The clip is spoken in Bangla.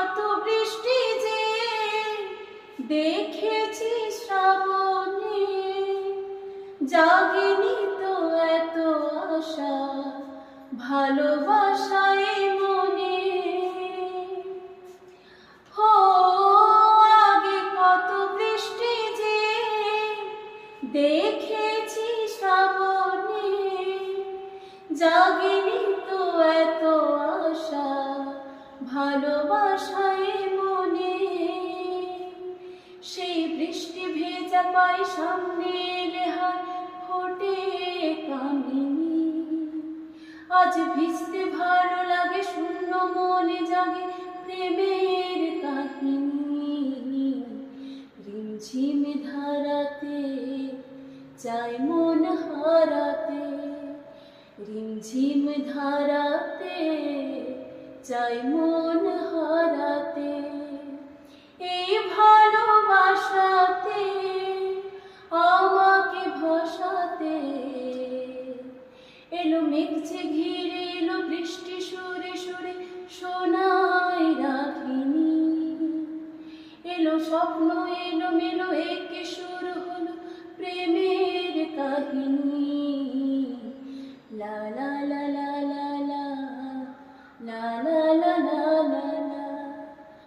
কত বৃষ্টি যে দেখেছি শ্রাবণে, জাগেনি তো এত আশা ভালোবাসায় মনে। হো আগে কত বৃষ্টি যে দেখেছি শ্রাবণে, জাগেনি তো এত আশা ভালোবাসায় মনে। সেই বৃষ্টি ভেজা পাই সামনে এলে হায় ফোটে কামিনী। আজ ভিজতে ভালো লাগে শূন্য মনে জাগে প্রেমের কাহিনী। রিমঝিম ধারাতে চাই মন হারাতে, রিমঝিম ধারাতে চাই মন হারাতে। এই ভালোবাসাতে আমাকে ভাসাতে এলো মেঘে ঘিরে এলো বৃষ্টি সুরে সুরে শোনায় রাখিনি। এলো স্বপ্ন এলো মেলো একে সুর